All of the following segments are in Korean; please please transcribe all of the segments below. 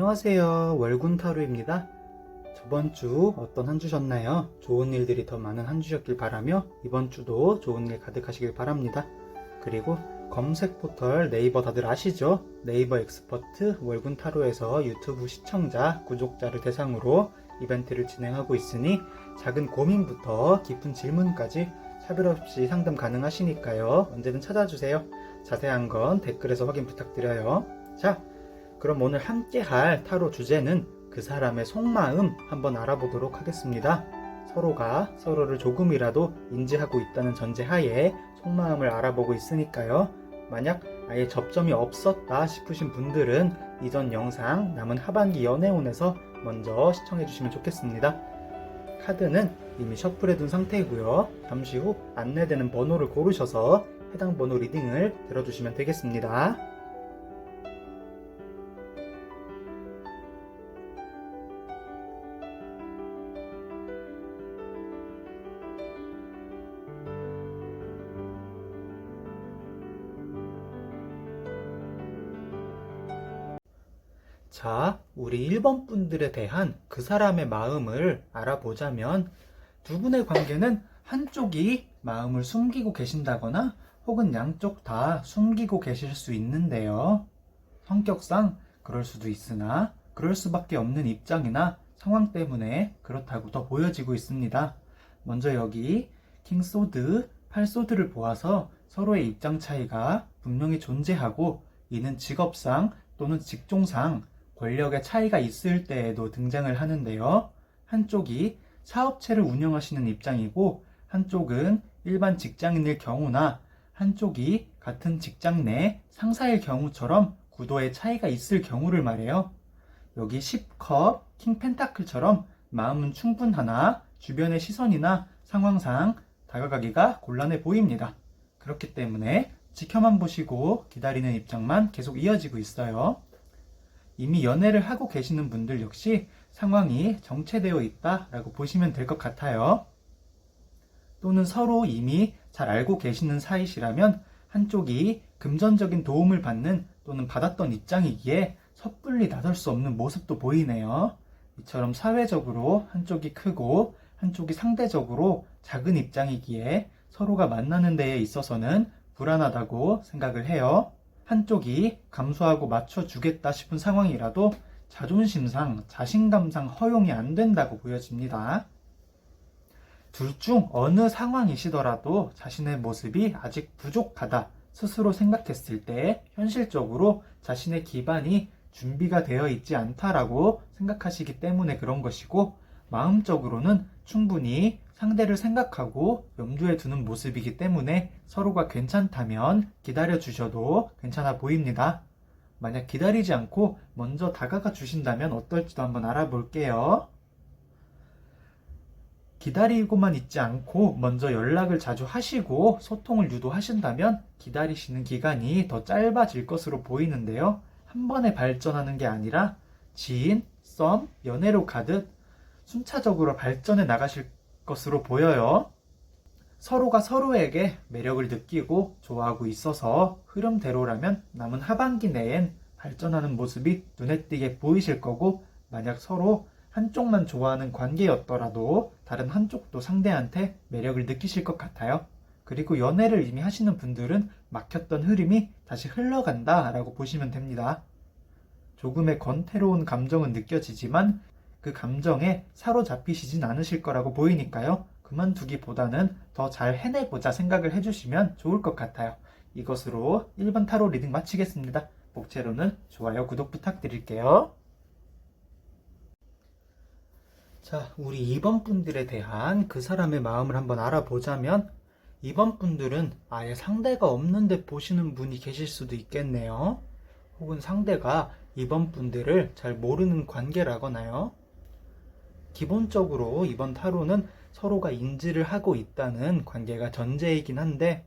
안녕하세요. 월군타로입니다. 저번 주 어떤 한 주셨나요? 좋은 일들이 더 많은 한 주셨길 바라며 이번 주도 좋은 일 가득하시길 바랍니다. 그리고 검색 포털 네이버 다들 아시죠? 네이버 엑스퍼트 월군타로에서 유튜브 시청자, 구독자를 대상으로 이벤트를 진행하고 있으니 작은 고민부터 깊은 질문까지 차별 없이 상담 가능하시니까요. 언제든 찾아주세요. 자세한 건 댓글에서 확인 부탁드려요. 자, 그럼 오늘 함께 할 타로 주제는 그 사람의 속마음 한번 알아보도록 하겠습니다. 서로가 서로를 조금이라도 인지하고 있다는 전제하에 속마음을 알아보고 있으니까요. 만약 아예 접점이 없었다 싶으신 분들은 이전 영상 남은 하반기 연애운에서 먼저 시청해 주시면 좋겠습니다. 카드는 이미 셔플해둔 상태이고요. 잠시 후 안내되는 번호를 고르셔서 해당 번호 리딩을 들어주시면 되겠습니다. 자, 우리 1번 분들에 대한 그 사람의 마음을 알아보자면 두 분의 관계는 한쪽이 마음을 숨기고 계신다거나 혹은 양쪽 다 숨기고 계실 수 있는데요. 성격상 그럴 수도 있으나 그럴 수밖에 없는 입장이나 상황 때문에 그렇다고 더 보여지고 있습니다. 먼저 여기 킹소드, 팔소드를 보아서 서로의 입장 차이가 분명히 존재하고 이는 직업상 또는 직종상 권력의 차이가 있을 때에도 등장을 하는데요. 한쪽이 사업체를 운영하시는 입장이고 한쪽은 일반 직장인일 경우나 한쪽이 같은 직장 내 상사일 경우처럼 구도의 차이가 있을 경우를 말해요. 여기 10컵, 킹 펜타클처럼 마음은 충분하나 주변의 시선이나 상황상 다가가기가 곤란해 보입니다. 그렇기 때문에 지켜만 보시고 기다리는 입장만 계속 이어지고 있어요. 이미 연애를 하고 계시는 분들 역시 상황이 정체되어 있다라고 보시면 될 것 같아요. 또는 서로 이미 잘 알고 계시는 사이시라면 한쪽이 금전적인 도움을 받는 또는 받았던 입장이기에 섣불리 나설 수 없는 모습도 보이네요. 이처럼 사회적으로 한쪽이 크고 한쪽이 상대적으로 작은 입장이기에 서로가 만나는 데에 있어서는 불안하다고 생각을 해요. 한쪽이 감수하고 맞춰주겠다 싶은 상황이라도 자존심상, 자신감상 허용이 안 된다고 보여집니다. 둘 중 어느 상황이시더라도 자신의 모습이 아직 부족하다 스스로 생각했을 때 현실적으로 자신의 기반이 준비가 되어 있지 않다라고 생각하시기 때문에 그런 것이고 마음적으로는 충분히 상대를 생각하고 염두에 두는 모습이기 때문에 서로가 괜찮다면 기다려 주셔도 괜찮아 보입니다. 만약 기다리지 않고 먼저 다가가 주신다면 어떨지도 한번 알아볼게요. 기다리고만 있지 않고 먼저 연락을 자주 하시고 소통을 유도하신다면 기다리시는 기간이 더 짧아질 것으로 보이는데요. 한 번에 발전하는 게 아니라 지인, 썸, 연애로 가듯 순차적으로 발전해 나가실 것으로 보여요. 서로가 서로에게 매력을 느끼고 좋아하고 있어서 흐름대로라면 남은 하반기 내엔 발전하는 모습이 눈에 띄게 보이실 거고 만약 서로 한쪽만 좋아하는 관계였더라도 다른 한쪽도 상대한테 매력을 느끼실 것 같아요. 그리고 연애를 이미 하시는 분들은 막혔던 흐름이 다시 흘러간다 라고 보시면 됩니다. 조금의 권태로운 감정은 느껴지지만 그 감정에 사로잡히시진 않으실 거라고 보이니까요. 그만두기보다는 더 잘 해내보자 생각을 해주시면 좋을 것 같아요. 이것으로 1번 타로 리딩 마치겠습니다. 목채로는 좋아요, 구독 부탁드릴게요. 자, 우리 2번 분들에 대한 그 사람의 마음을 한번 알아보자면 2번 분들은 아예 상대가 없는데 보시는 분이 계실 수도 있겠네요. 혹은 상대가 2번 분들을 잘 모르는 관계라거나요. 기본적으로 이번 타로는 서로가 인지를 하고 있다는 관계가 전제이긴 한데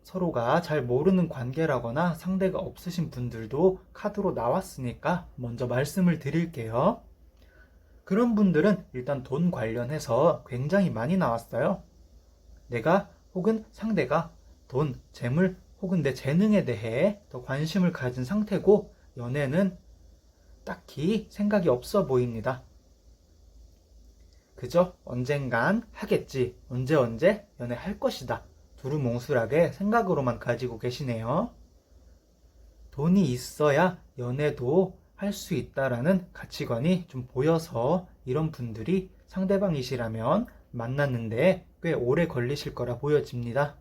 서로가 잘 모르는 관계라거나 상대가 없으신 분들도 카드로 나왔으니까 먼저 말씀을 드릴게요. 그런 분들은 일단 돈 관련해서 굉장히 많이 나왔어요. 내가 혹은 상대가 돈, 재물 혹은 내 재능에 대해 더 관심을 가진 상태고 연애는 딱히 생각이 없어 보입니다. 그저 언젠간 하겠지, 언제 연애할 것이다, 두루뭉술하게 생각으로만 가지고 계시네요. 돈이 있어야 연애도 할 수 있다라는 가치관이 좀 보여서 이런 분들이 상대방이시라면 만났는데 꽤 오래 걸리실 거라 보여집니다.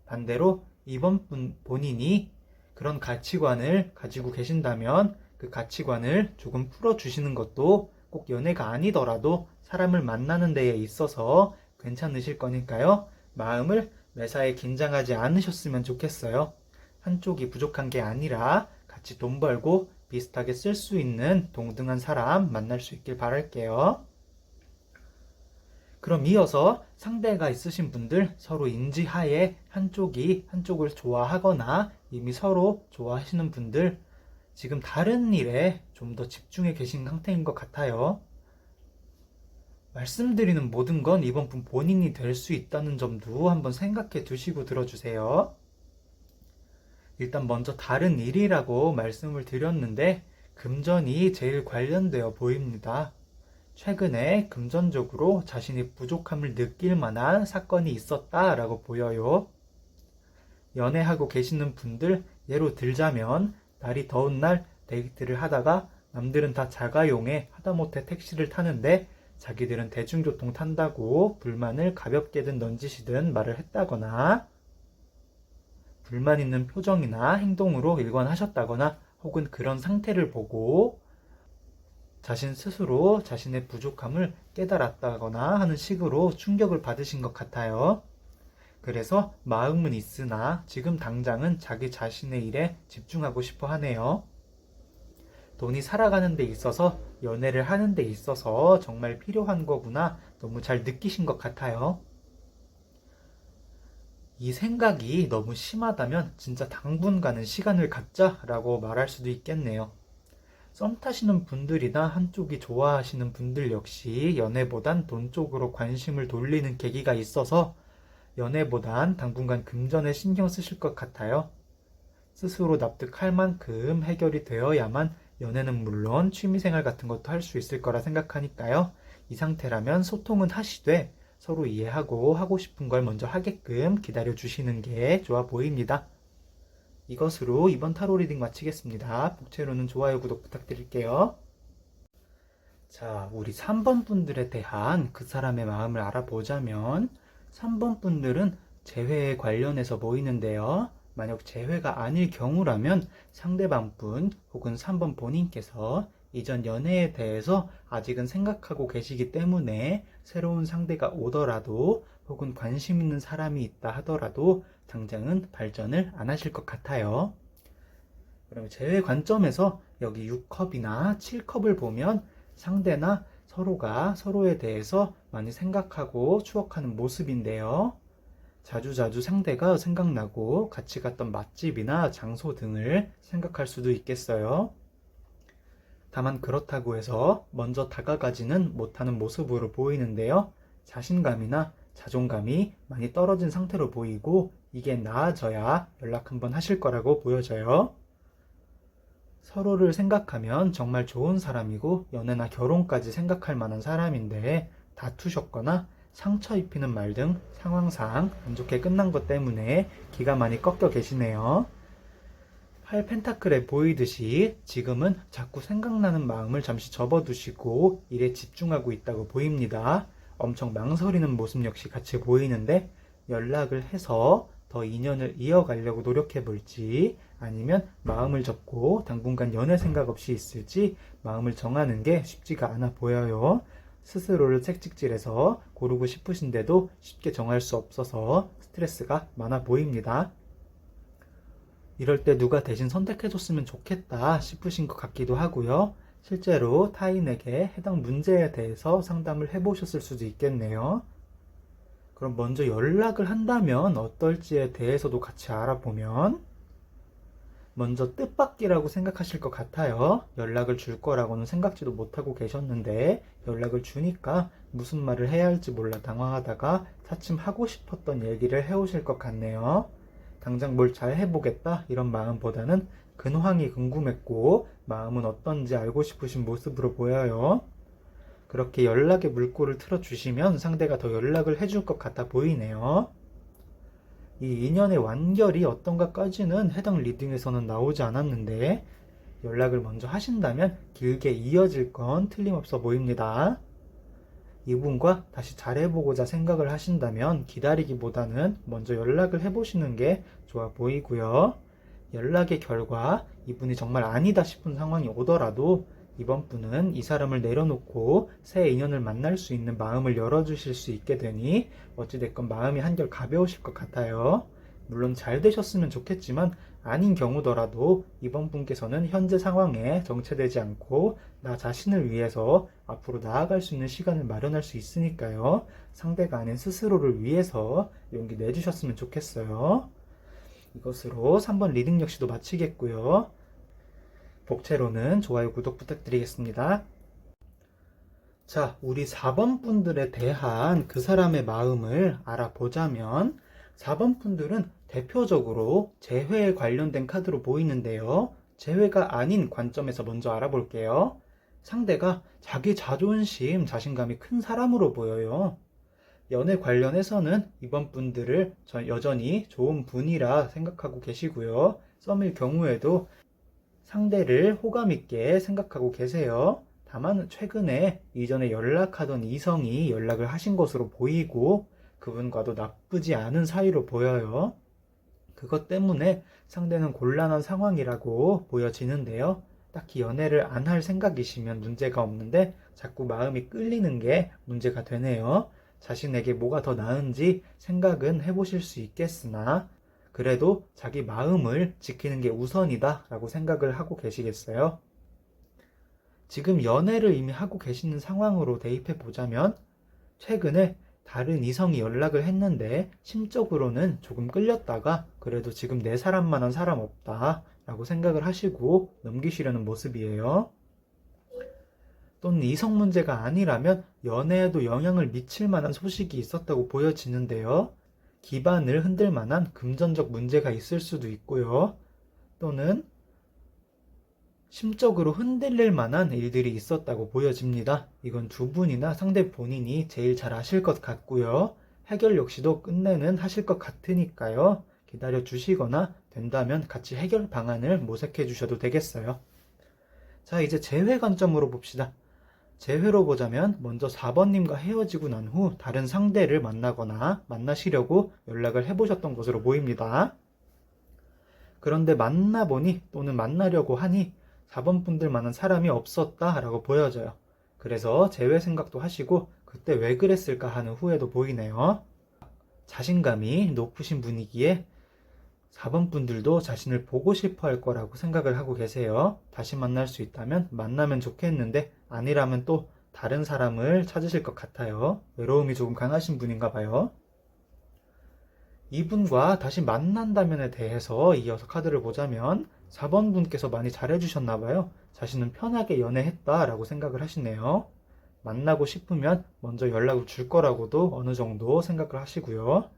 반대로 이번 분 본인이 그런 가치관을 가지고 계신다면 그 가치관을 조금 풀어주시는 것도 꼭 연애가 아니더라도 사람을 만나는 데에 있어서 괜찮으실 거니까요. 마음을 매사에 긴장하지 않으셨으면 좋겠어요. 한쪽이 부족한 게 아니라 같이 돈 벌고 비슷하게 쓸 수 있는 동등한 사람 만날 수 있길 바랄게요. 그럼 이어서 상대가 있으신 분들 서로 인지하에 한쪽이 한쪽을 좋아하거나 이미 서로 좋아하시는 분들 지금 다른 일에 좀 더 집중해 계신 상태인 것 같아요. 말씀드리는 모든 건 이번 분 본인이 될 수 있다는 점도 한번 생각해 두시고 들어주세요. 일단 먼저 다른 일이라고 말씀을 드렸는데 금전이 제일 관련되어 보입니다. 최근에 금전적으로 자신이 부족함을 느낄 만한 사건이 있었다라고 보여요. 연애하고 계시는 분들 예로 들자면 날이 더운 날 데이트를 하다가 남들은 다 자가용에 하다못해 택시를 타는데 자기들은 대중교통 탄다고 불만을 가볍게든 넌지시든 말을 했다거나 불만 있는 표정이나 행동으로 일관하셨다거나 혹은 그런 상태를 보고 자신 스스로 자신의 부족함을 깨달았다거나 하는 식으로 충격을 받으신 것 같아요. 그래서 마음은 있으나 지금 당장은 자기 자신의 일에 집중하고 싶어 하네요. 돈이 살아가는 데 있어서 연애를 하는 데 있어서 정말 필요한 거구나 너무 잘 느끼신 것 같아요. 이 생각이 너무 심하다면 진짜 당분간은 시간을 갖자라고 말할 수도 있겠네요. 썸 타시는 분들이나 한쪽이 좋아하시는 분들 역시 연애보단 돈 쪽으로 관심을 돌리는 계기가 있어서 연애보단 당분간 금전에 신경 쓰실 것 같아요. 스스로 납득할 만큼 해결이 되어야만 연애는 물론 취미생활 같은 것도 할 수 있을 거라 생각하니까요. 이 상태라면 소통은 하시되 서로 이해하고 하고 싶은 걸 먼저 하게끔 기다려 주시는 게 좋아 보입니다. 이것으로 이번 타로 리딩 마치겠습니다. 복채로는 좋아요, 구독 부탁드릴게요. 자, 우리 3번 분들에 대한 그 사람의 마음을 알아보자면 3번 분들은 재회에 관련해서 보이는데요. 만약 재회가 아닐 경우라면 상대방 분 혹은 3번 본인께서 이전 연애에 대해서 아직은 생각하고 계시기 때문에 새로운 상대가 오더라도 혹은 관심 있는 사람이 있다 하더라도 당장은 발전을 안 하실 것 같아요. 그럼 재회 관점에서 여기 6컵이나 7컵을 보면 상대나 서로가 서로에 대해서 많이 생각하고 추억하는 모습인데요. 자주자주 상대가 생각나고 같이 갔던 맛집이나 장소 등을 생각할 수도 있겠어요. 다만 그렇다고 해서 먼저 다가가지는 못하는 모습으로 보이는데요. 자신감이나 자존감이 많이 떨어진 상태로 보이고 이게 나아져야 연락 한번 하실 거라고 보여져요. 서로를 생각하면 정말 좋은 사람이고 연애나 결혼까지 생각할 만한 사람인데 다투셨거나 상처 입히는 말 등 상황상 안 좋게 끝난 것 때문에 기가 많이 꺾여 계시네요. 8 펜타클에 보이듯이 지금은 자꾸 생각나는 마음을 잠시 접어두시고 일에 집중하고 있다고 보입니다. 엄청 망설이는 모습 역시 같이 보이는데 연락을 해서 더 인연을 이어가려고 노력해 볼지 아니면 마음을 접고 당분간 연애 생각 없이 있을지 마음을 정하는 게 쉽지가 않아 보여요. 스스로를 채찍질해서 고르고 싶으신데도 쉽게 정할 수 없어서 스트레스가 많아 보입니다. 이럴 때 누가 대신 선택해줬으면 좋겠다 싶으신 것 같기도 하고요. 실제로 타인에게 해당 문제에 대해서 상담을 해보셨을 수도 있겠네요. 그럼 먼저 연락을 한다면 어떨지에 대해서도 같이 알아보면 먼저 뜻밖이라고 생각하실 것 같아요. 연락을 줄 거라고는 생각지도 못하고 계셨는데 연락을 주니까 무슨 말을 해야 할지 몰라 당황하다가 차츰 하고 싶었던 얘기를 해오실 것 같네요. 당장 뭘 잘 해보겠다 이런 마음보다는 근황이 궁금했고 마음은 어떤지 알고 싶으신 모습으로 보여요. 그렇게 연락의 물꼬를 틀어주시면 상대가 더 연락을 해줄 것 같아 보이네요. 이 인연의 완결이 어떤가까지는 해당 리딩에서는 나오지 않았는데 연락을 먼저 하신다면 길게 이어질 건 틀림없어 보입니다. 이분과 다시 잘해보고자 생각을 하신다면 기다리기보다는 먼저 연락을 해보시는 게 좋아 보이고요. 연락의 결과 이분이 정말 아니다 싶은 상황이 오더라도 이번 분은 이 사람을 내려놓고 새 인연을 만날 수 있는 마음을 열어주실 수 있게 되니 어찌됐건 마음이 한결 가벼우실 것 같아요. 물론 잘 되셨으면 좋겠지만 아닌 경우더라도 이번 분께서는 현재 상황에 정체되지 않고 나 자신을 위해서 앞으로 나아갈 수 있는 시간을 마련할 수 있으니까요. 상대가 아닌 스스로를 위해서 용기 내주셨으면 좋겠어요. 이것으로 3번 리딩 역시도 마치겠고요. 복채로는 좋아요, 구독 부탁드리겠습니다. 자, 우리 4번 분들에 대한 그 사람의 마음을 알아보자면 4번 분들은 대표적으로 재회에 관련된 카드로 보이는데요. 재회가 아닌 관점에서 먼저 알아볼게요. 상대가 자기 자존심, 자신감이 큰 사람으로 보여요. 연애 관련해서는 이번 분들을 여전히 좋은 분이라 생각하고 계시고요. 썸일 경우에도 상대를 호감 있게 생각하고 계세요. 다만 최근에 이전에 연락하던 이성이 연락을 하신 것으로 보이고 그분과도 나쁘지 않은 사이로 보여요. 그것 때문에 상대는 곤란한 상황이라고 보여지는데요. 딱히 연애를 안 할 생각이시면 문제가 없는데 자꾸 마음이 끌리는 게 문제가 되네요. 자신에게 뭐가 더 나은지 생각은 해보실 수 있겠으나 그래도 자기 마음을 지키는 게 우선이다 라고 생각을 하고 계시겠어요? 지금 연애를 이미 하고 계시는 상황으로 대입해 보자면 최근에 다른 이성이 연락을 했는데 심적으로는 조금 끌렸다가 그래도 지금 내 사람만한 사람 없다 라고 생각을 하시고 넘기시려는 모습이에요. 또는 이성 문제가 아니라면 연애에도 영향을 미칠 만한 소식이 있었다고 보여지는데요. 기반을 흔들 만한 금전적 문제가 있을 수도 있고요. 또는 심적으로 흔들릴 만한 일들이 있었다고 보여집니다. 이건 두 분이나 상대 본인이 제일 잘 아실 것 같고요. 해결 역시도 끝내는 하실 것 같으니까요. 기다려 주시거나 된다면 같이 해결 방안을 모색해 주셔도 되겠어요. 자, 이제 재회 관점으로 봅시다. 재회로 보자면 먼저 4번님과 헤어지고 난 후 다른 상대를 만나거나 만나시려고 연락을 해보셨던 것으로 보입니다. 그런데 만나보니 또는 만나려고 하니 4번 분들만한 사람이 없었다라고 보여져요. 그래서 재회 생각도 하시고 그때 왜 그랬을까 하는 후회도 보이네요. 자신감이 높으신 분이기에 4번 분들도 자신을 보고 싶어 할 거라고 생각을 하고 계세요. 다시 만날 수 있다면 만나면 좋겠는데 아니라면 또 다른 사람을 찾으실 것 같아요. 외로움이 조금 강하신 분인가 봐요. 이분과 다시 만난다면에 대해서 이어서 카드를 보자면 4번 분께서 많이 잘해주셨나 봐요. 자신은 편하게 연애했다라고 생각을 하시네요. 만나고 싶으면 먼저 연락을 줄 거라고도 어느 정도 생각을 하시고요.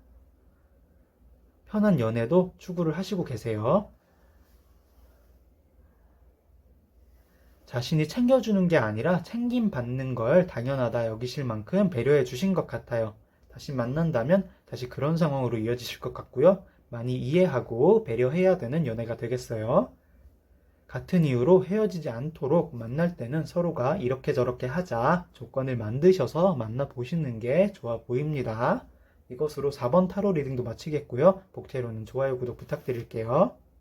편한 연애도 추구를 하시고 계세요. 자신이 챙겨주는 게 아니라 챙김받는 걸 당연하다 여기실 만큼 배려해 주신 것 같아요. 다시 만난다면 다시 그런 상황으로 이어지실 것 같고요. 많이 이해하고 배려해야 되는 연애가 되겠어요. 같은 이유로 헤어지지 않도록 만날 때는 서로가 이렇게 저렇게 하자 조건을 만드셔서 만나보시는 게 좋아 보입니다. 이것으로 4번 타로 리딩도 마치겠고요. 복채로는 좋아요, 구독 부탁드릴게요.